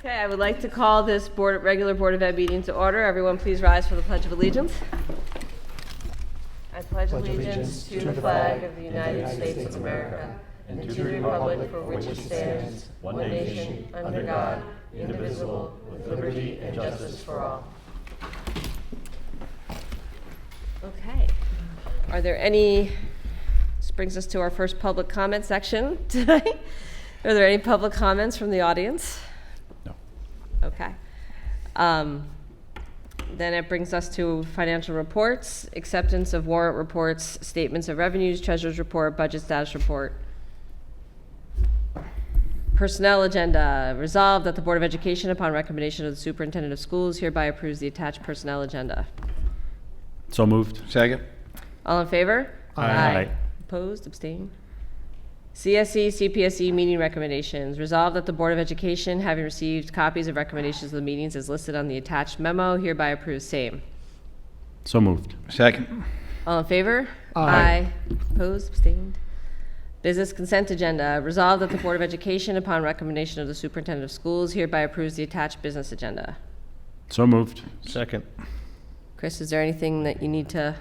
Okay, I would like to call this regular Board of Ed meeting to order. Everyone please rise for the Pledge of Allegiance. I pledge allegiance to the flag of the United States of America and to the republic for which it stands, one nation, under God, indivisible, with liberty and justice for all. Okay. Are there any, this brings us to our first public comment section tonight. Are there any public comments from the audience? No. Okay. Then it brings us to financial reports, acceptance of warrant reports, statements of revenues, treasurer's report, budget status report. Personnel agenda. Resolved that the Board of Education, upon recommendation of the superintendent of schools, hereby approves the attached personnel agenda. So moved. Second. All in favor? Aye. Opposed? Abstained? CSE, CPSE meeting recommendations. Resolved that the Board of Education, having received copies of recommendations of the meetings as listed on the attached memo, hereby approves same. So moved. Second. All in favor? Aye. Opposed? Abstained? Business consent agenda. Resolved that the Board of Education, upon recommendation of the superintendent of schools, hereby approves the attached business agenda. So moved. Second. Chris, is there anything that you need to?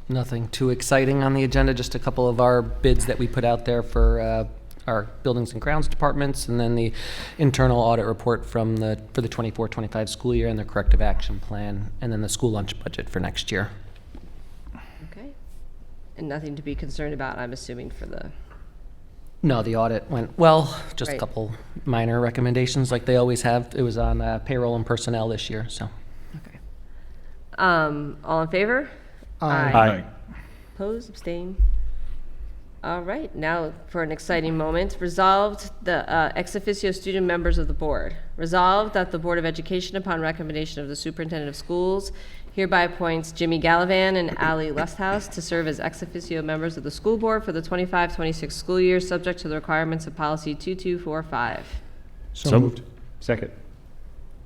Nothing too exciting on the agenda, just a couple of our bids that we put out there for our buildings and grounds departments, and then the internal audit report for the 24-25 school year and the corrective action plan, and then the school lunch budget for next year. Okay. And nothing to be concerned about, I'm assuming, for the... No, the audit went well, just Right. a couple minor recommendations like they always have. It was on payroll and personnel this year, so. Okay. All in favor? Aye. Opposed, abstain. All right, now for an exciting moment. Resolved, the ex officio student members of the board. Resolved that the Board of Education, upon recommendation of the superintendent of schools, hereby appoints Jimmy Gallivan and Ali Lusthouse to serve as ex officio members of the school board for the 25-26 school year, subject to the requirements of policy 2245. So moved. Second.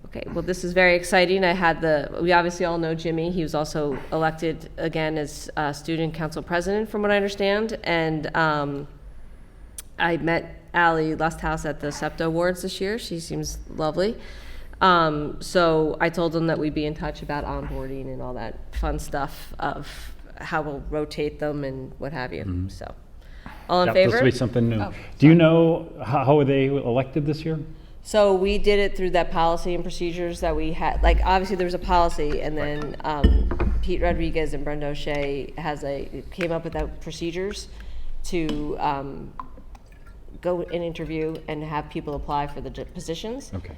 Okay, well, this is very exciting. We obviously all know Jimmy. He was also elected again as student council president, from what I understand. And I met Ali Lusthouse at the SEPTA Awards this year. She seems lovely. So I told him that we'd be in touch about onboarding and all that fun stuff of how we'll rotate them and what have you. Mm-hmm. So, all in Yep, favor? this will be something new. Oh, Do you know how are they elected this year? So we did it through that policy and procedures that we had. Like, obviously there was a policy, and then Pete Rodriguez and Brenda O'Shea came up with that procedures to go and interview and have people apply for the positions. Okay.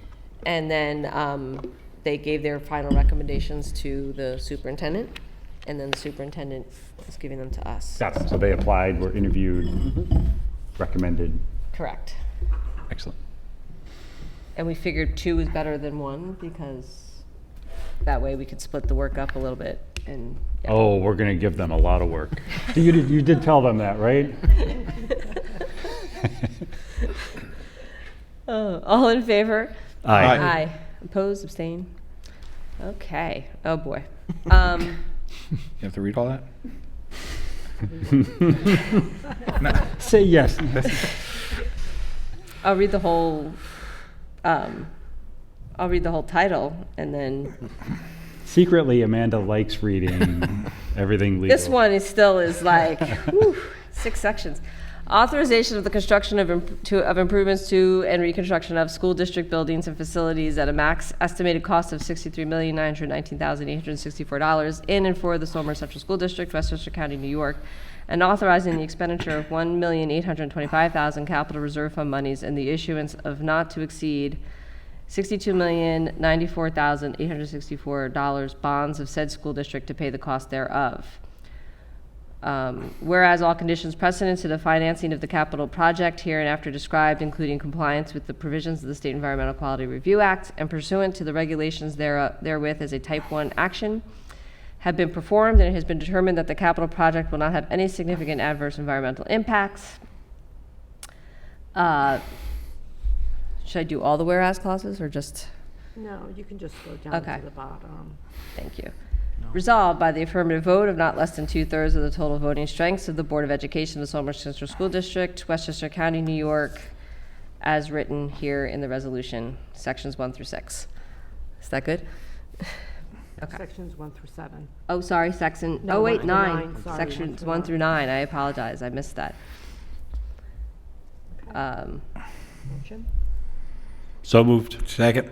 And then they gave their final recommendations to the superintendent, and then the superintendent is giving them to us. Got it. So they applied, were interviewed, recommended. Correct. Excellent. And we figured 2 is better than 1 because that way we could split the work up a little bit. And yeah. Oh, we're going to give them a lot of work. You did tell them that, right? All in favor? Aye. Aye. Opposed, abstain? Okay. Oh, boy. You have to read all that? Say yes. I'll read the whole title and then Secretly, Amanda likes reading everything legal. this one is like whew, 6 sections. Authorization of the construction of improvements to and reconstruction of school district buildings and facilities at a max estimated cost of $63,919,864 in and for the Somers Central School District, Westchester County, New York, and authorizing the expenditure of $1,825,000 capital reserve fund monies and the issuance of not to exceed $62,094,864 bonds of said school district to pay the cost thereof. Whereas all conditions precedent to the financing of the capital project hereinafter described, including compliance with the provisions of the State Environmental Quality Review Act and pursuant to the regulations therewith as a Type 1 action, have been performed, and it has been determined that the capital project will not have any significant adverse environmental impacts. Should I do all the whereas clauses or just? No, you can just go down Okay. to the bottom. Thank you. Resolved by the affirmative vote of not less than 2/3 of the total voting strengths of the Board of Education of the Somers Central School District, Westchester County, New York, as written here in the resolution, sections 1 through 6. Is that good? Okay. Sections 1 through 7. Oh, sorry, section, No, oh, wait, 1 through 9. 9, sorry, Sections 1 1 through through 9. I apologize. I missed that. Motion? So moved. Second.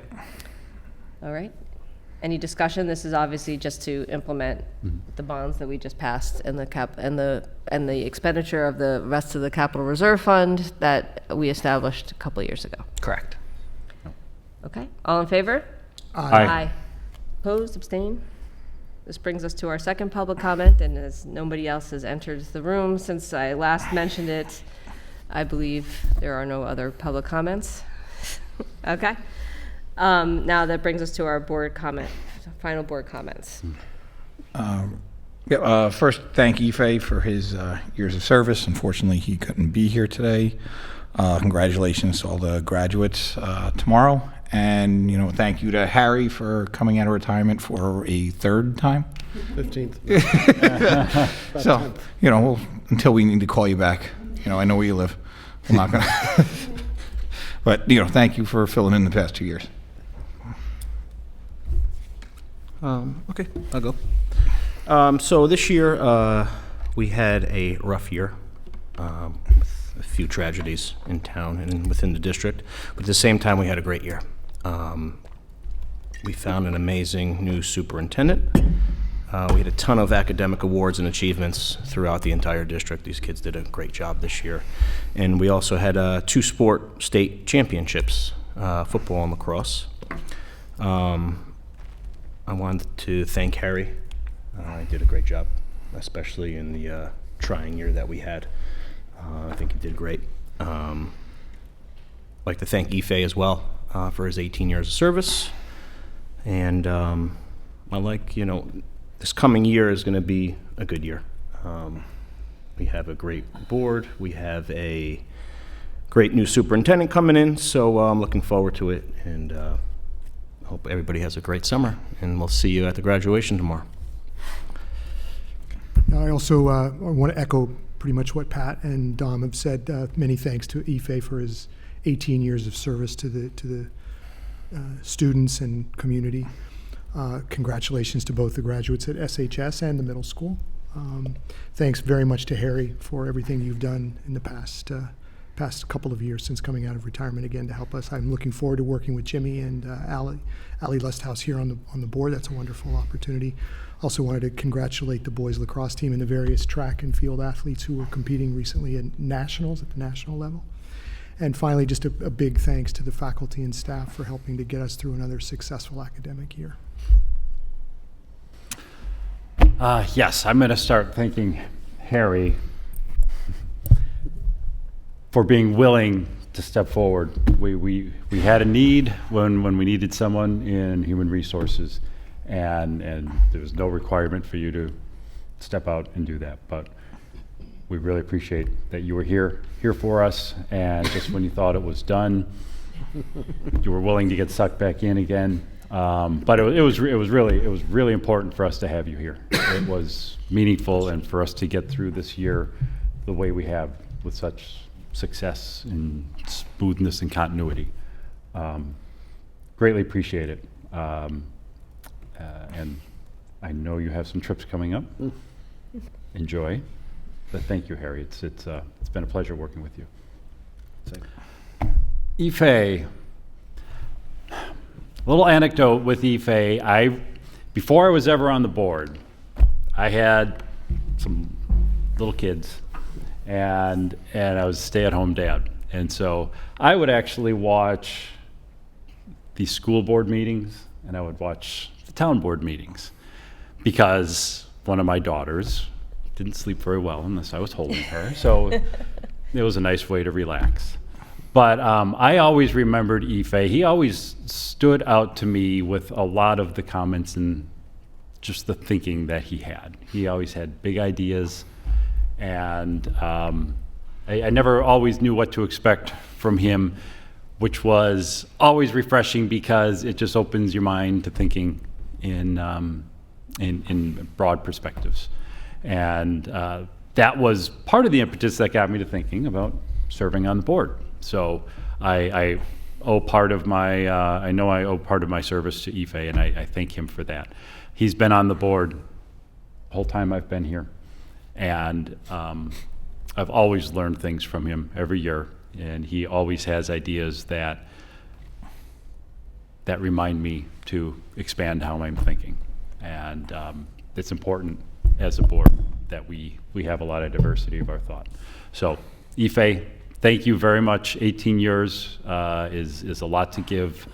All right. Any discussion? This is obviously just to implement the bonds that we just passed and the expenditure of the rest of the capital reserve fund that we established a couple of years ago. Correct. Okay. All in favor? Aye. Opposed? Abstain? This brings us to our second public comment, and as nobody else has entered the room since I last mentioned it, I believe there are no other public comments. Okay. Now that brings us to our final board comments. First, thank Ife for his years of service. Unfortunately, he couldn't be here today. Congratulations to all the graduates tomorrow. And, thank you to Harry for coming out of retirement for a third time. 15th. So, until we need to call you back, I know where you live. I'm not going to. But, thank you for filling in the past 2 years. Okay, I'll go. So this year, we had a rough year, with a few tragedies in town and within the district, but at the same time, we had a great year. We found an amazing new superintendent. We had a ton of academic awards and achievements throughout the entire district. These kids did a great job this year. And we also had 2 sport state championships, football and lacrosse. I wanted to thank Harry. He did a great job, especially in the trying year that we had. I think he did great. I'd like to thank Ife as well for his 18 years of service. And I like, this coming year is going to be a good year. We have a great board. We have a great new superintendent coming in, so I'm looking forward to it. And hope everybody has a great summer, and we'll see you at the graduation tomorrow. I also want to echo pretty much what Pat and Dom have said. Many thanks to Ife for his 18 years of service to the students and community. Congratulations to both the graduates at SHS and the middle school. Thanks very much to Harry for everything you've done in the past couple of years since coming out of retirement again to help us. I'm looking forward to working with Jimmy and Allie Lusthouse here on the board. That's a wonderful opportunity. Also wanted to congratulate the boys lacrosse team and the various track and field athletes who were competing recently at nationals at the national level. And finally, just a big thanks to the faculty and staff for helping to get us through another successful academic year. Yes, I'm going to start thanking Harry for being willing to step forward. We had a need when we needed someone in human resources, and there was no requirement for you to step out and do that. But we really appreciate that you were here for us, and just when you thought it was done, you were willing to get sucked back in again. But it was really important for us to have you here. It was meaningful, and for us to get through this year the way we have with such success and smoothness and continuity. Greatly appreciate it. And I know you have some trips coming up. Enjoy. But thank you, Harry. It's been a pleasure working with you. Ife. Little anecdote with Ife. Before I was ever on the board, I had some little kids, and I was a stay-at-home dad. And so I would actually watch the school board meetings, and I would watch the town board meetings, because one of my daughters didn't sleep very well unless I was holding her. So it was a nice way to relax. But I always remembered Ife. He always stood out to me with a lot of the comments and just the thinking that he had. He always had big ideas, and I never always knew what to expect from him, which was always refreshing because it just opens your mind to thinking in broad perspectives. And that was part of the impetus that got me to thinking about serving on the board. So I owe part of my, I know I owe part of my service to Ife, and I thank him for that. He's been on the board the whole time I've been here, and I've always learned things from him every year, and he always has ideas that remind me to expand how I'm thinking. And it's important as a board that we have a lot of diversity of our thought. So, Ife, thank you very much. 18 years is a lot to give,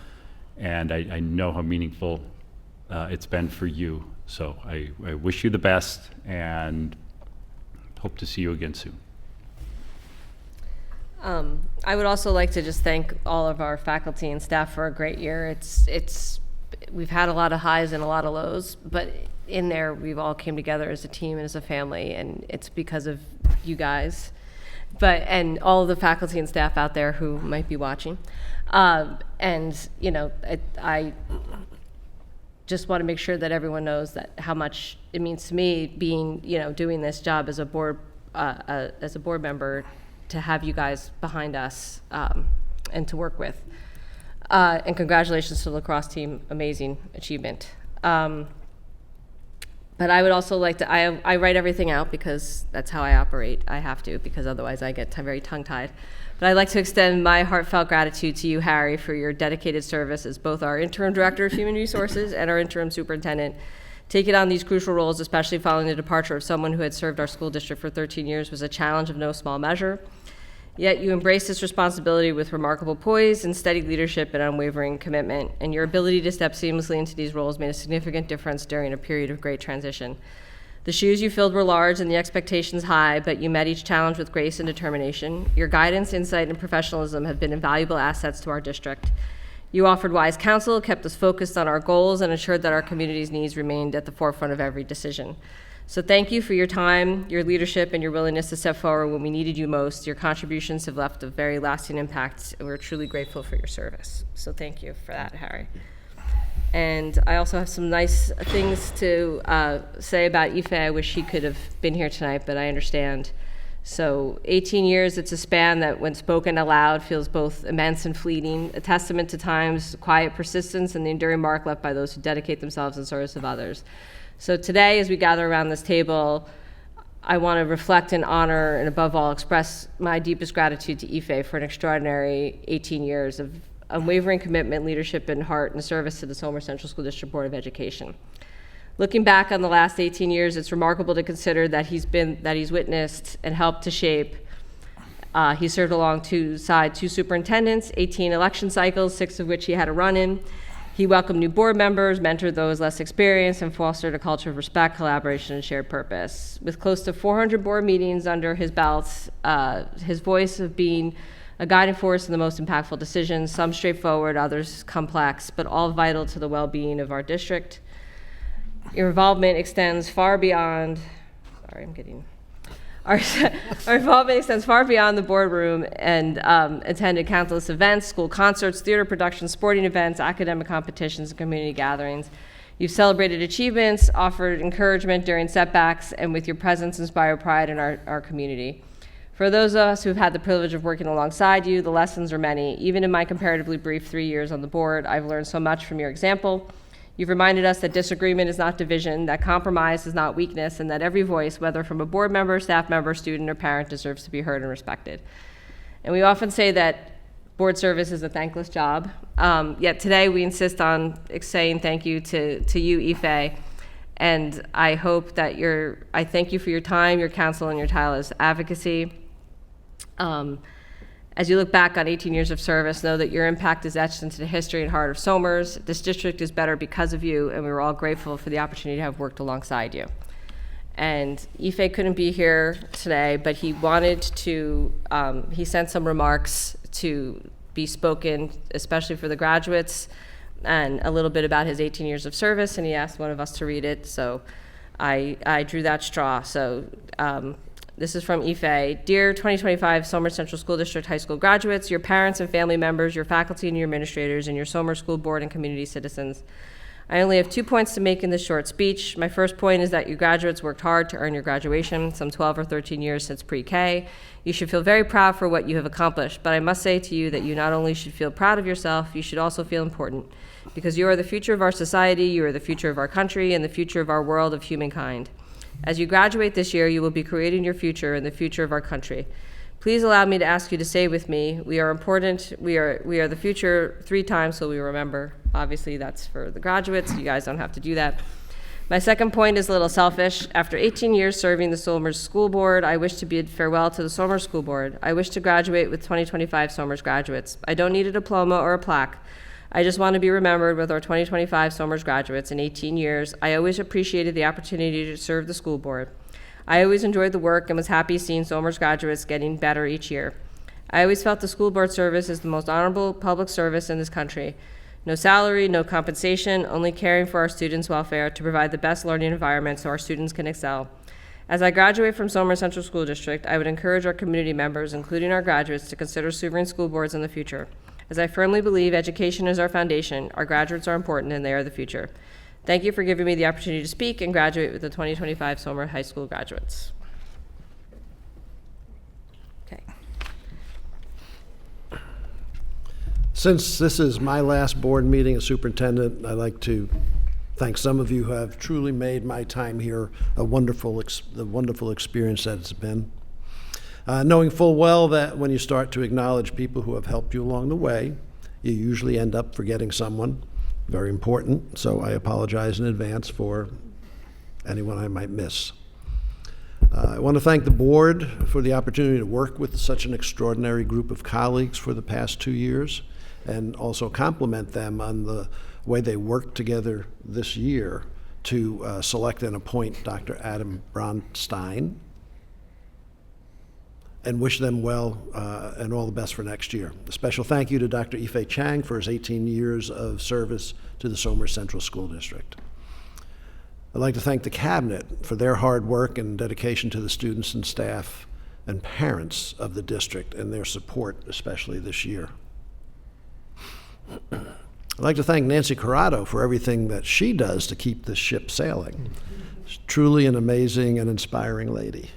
and I know how meaningful it's been for you. So I wish you the best and hope to see you again soon. I would also like to just thank all of our faculty and staff for a great year. We've had a lot of highs and a lot of lows, but in there we've all came together as a team and as a family, and it's because of you guys, and all of the faculty and staff out there who might be watching. And you know, I just want to make sure that everyone knows that how much it means to me being, doing this job as a board member, to have you guys behind us and to work with. And congratulations to the lacrosse team, amazing achievement. But I would also like to, I write everything out because that's how I operate. I have to, because otherwise I get very tongue-tied. But I'd like to extend my heartfelt gratitude to you, Harry, for your dedicated service as both our interim director of human resources and our interim superintendent. Taking on these crucial roles, especially following the departure of someone who had served our school district for 13 years, was a challenge of no small measure. Yet you embraced this responsibility with remarkable poise and steady leadership and unwavering commitment, and your ability to step seamlessly into these roles made a significant difference during a period of great transition. The shoes you filled were large and the expectations high, but you met each challenge with grace and determination. Your guidance, insight, and professionalism have been invaluable assets to our district. You offered wise counsel, kept us focused on our goals, and ensured that our community's needs remained at the forefront of every decision. So thank you for your time, your leadership, and your willingness to step forward when we needed you most. Your contributions have left a very lasting impact, and we're truly grateful for your service. So thank you for that, Harry. And I also have some nice things to say about Ife. I wish he could have been here tonight, but I understand. So 18 years, it's a span that when spoken aloud feels both immense and fleeting, a testament to time's quiet persistence and the enduring mark left by those who dedicate themselves in service of others. So today, as we gather around this table, I want to reflect and honor and above all express my deepest gratitude to Ife for an extraordinary 18 years of unwavering commitment, leadership, and heart and service to the Somers Central School District Board of Education. Looking back on the last 18 years, it's remarkable to consider that he's witnessed and helped to shape. He served alongside two superintendents, 18 election cycles, 6 of which he had a run in. He welcomed new board members, mentored those less experienced, and fostered a culture of respect, collaboration, and shared purpose. With close to 400 board meetings under his belt, his voice of being a guiding force in the most impactful decisions, some straightforward, others complex, but all vital to the well-being of our district. Your involvement extends far beyond, our involvement extends far beyond the boardroom and attended countless events, school concerts, theater productions, sporting events, academic competitions, and community gatherings. You've celebrated achievements, offered encouragement during setbacks, and with your presence inspired pride in our community. For those of us who've had the privilege of working alongside you, the lessons are many. Even in my comparatively brief 3 years on the board, I've learned so much from your example. You've reminded us that disagreement is not division, that compromise is not weakness, and that every voice, whether from a board member, staff member, student, or parent, deserves to be heard and respected. And we often say that board service is a thankless job, yet today we insist on saying thank you to you, Ife, and I hope that I thank you for your time, your counsel, and your tireless advocacy. As you look back on 18 years of service, know that your impact is etched into the history and heart of Somers. This district is better because of you, and we were all grateful for the opportunity to have worked alongside you. And Ife couldn't be here today, but he wanted to, he sent some remarks to be spoken, especially for the graduates, and a little bit about his 18 years of service, and he asked one of us to read it, so I drew that straw. So this is from Ife. Dear 2025 Somers Central School District High School graduates, your parents and family members, your faculty and your administrators, and your Somers School Board and community citizens, I only have 2 points to make in this short speech. My first point is that you graduates worked hard to earn your graduation, some 12 or 13 years since pre-K. You should feel very proud for what you have accomplished, but I must say to you that you not only should feel proud of yourself, you should also feel important, because you are the future of our society, you are the future of our country, and the future of our world of humankind. As you graduate this year, you will be creating your future and the future of our country. Please allow me to ask you to say with me, we are important, we are the future 3 times so we remember. Obviously, that's for the graduates. You guys don't have to do that. My second point is a little selfish. After 18 years serving the Somers School Board, I wish to bid farewell to the Somers School Board. I wish to graduate with 2025 Somers graduates. I don't need a diploma or a plaque. I just want to be remembered with our 2025 Somers graduates. In 18 years, I always appreciated the opportunity to serve the school board. I always enjoyed the work and was happy seeing Somers graduates getting better each year. I always felt the school board service is the most honorable public service in this country. No salary, no compensation, only caring for our students' welfare to provide the best learning environment so our students can excel. As I graduate from Somers Central School District, I would encourage our community members, including our graduates, to consider serving school boards in the future. As I firmly believe education is our foundation, our graduates are important and they are the future. Thank you for giving me the opportunity to speak and graduate with the 2025 Somers High School graduates. Okay. Since this is my last board meeting as superintendent, I'd like to thank some of you who have truly made my time here the wonderful experience that it's been. Knowing full well that when you start to acknowledge people who have helped you along the way, you usually end up forgetting someone very important, so I apologize in advance for anyone I might miss. I want to thank the board for the opportunity to work with such an extraordinary group of colleagues for the past 2 years, and also compliment them on the way they worked together this year to select and appoint Dr. Adam Bronstein, and wish them well and all the best for next year. A special thank you to Dr. Ife Chang for his 18 years of service to the Somers Central School District. I'd like to thank the cabinet for their hard work and dedication to the students and staff and parents of the district and their support, especially this year. I'd like to thank Nancy Corrado for everything that she does to keep this ship sailing. She's truly an amazing and inspiring lady.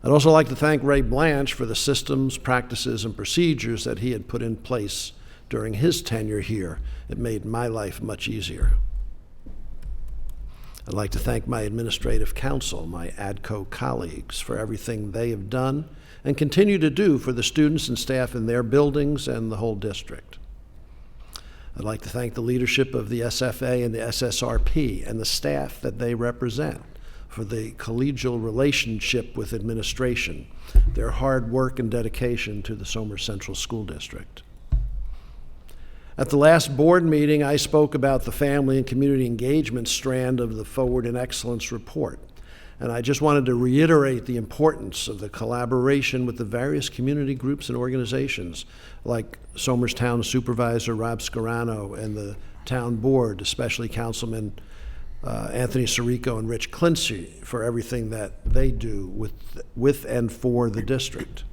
I'd also like to thank Ray Blanche for the systems, practices, and procedures that he had put in place during his tenure here. It made my life much easier. I'd like to thank my administrative council, my ADCO colleagues, for everything they have done and continue to do for the students and staff in their buildings and the whole district. I'd like to thank the leadership of the SFA and the SSRP and the staff that they represent for the collegial relationship with administration, their hard work and dedication to the Somers Central School District. At the last board meeting, I spoke about the family and community engagement strand of the Forward in Excellence report. And I just wanted to reiterate the importance of the collaboration with the various community groups and organizations, like Somers Town Supervisor Rob Scarano and the town board, especially Councilman Anthony Sirico and Rich Clincy, for everything that they do with and for the district.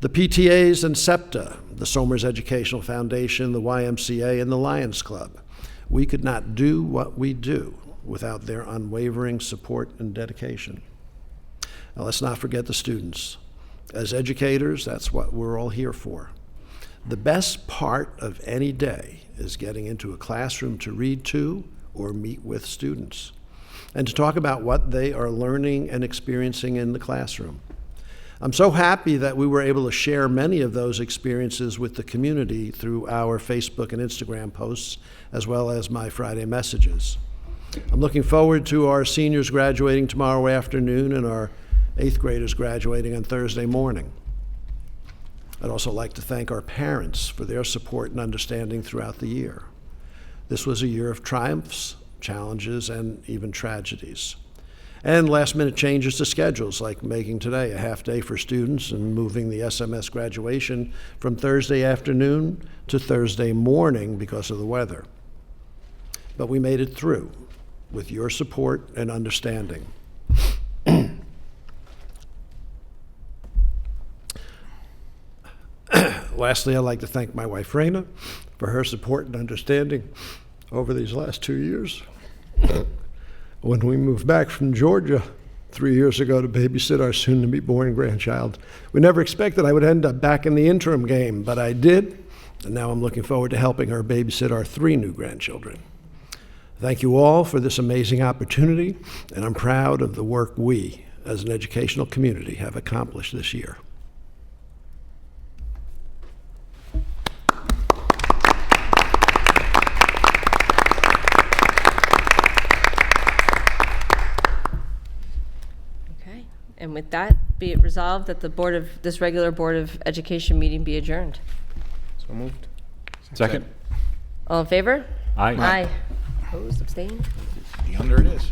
The PTAs and SEPTA, the Somers Educational Foundation, the YMCA, and the Lions Club. We could not do what we do without their unwavering support and dedication. Now, let's not forget the students. As educators, that's what we're all here for. The best part of any day is getting into a classroom to read to or meet with students, and to talk about what they are learning and experiencing in the classroom. I'm so happy that we were able to share many of those experiences with the community through our Facebook and Instagram posts, as well as my Friday messages. I'm looking forward to our seniors graduating tomorrow afternoon and our 8th graders graduating on Thursday morning. I'd also like to thank our parents for their support and understanding throughout the year. This was a year of triumphs, challenges, and even tragedies. And last-minute changes to schedules, like making today a half-day for students and moving the SMS graduation from Thursday afternoon to Thursday morning because of the weather. But we made it through with your support and understanding. Lastly, I'd like to thank my wife, Raina, for her support and understanding over these last 2 years. When we moved back from Georgia 3 years ago to babysit our soon-to-be-born grandchild, we never expected I would end up back in the interim game, but I did, and now I'm looking forward to helping her babysit our 3 new grandchildren. Thank you all for this amazing opportunity, and I'm proud of the work we, as an educational community, have accomplished this year. Okay, and with that, be it resolved that this regular Board of Education meeting be adjourned. So moved. Second? All in favor? Aye. Aye. Opposed, abstained? The under it is.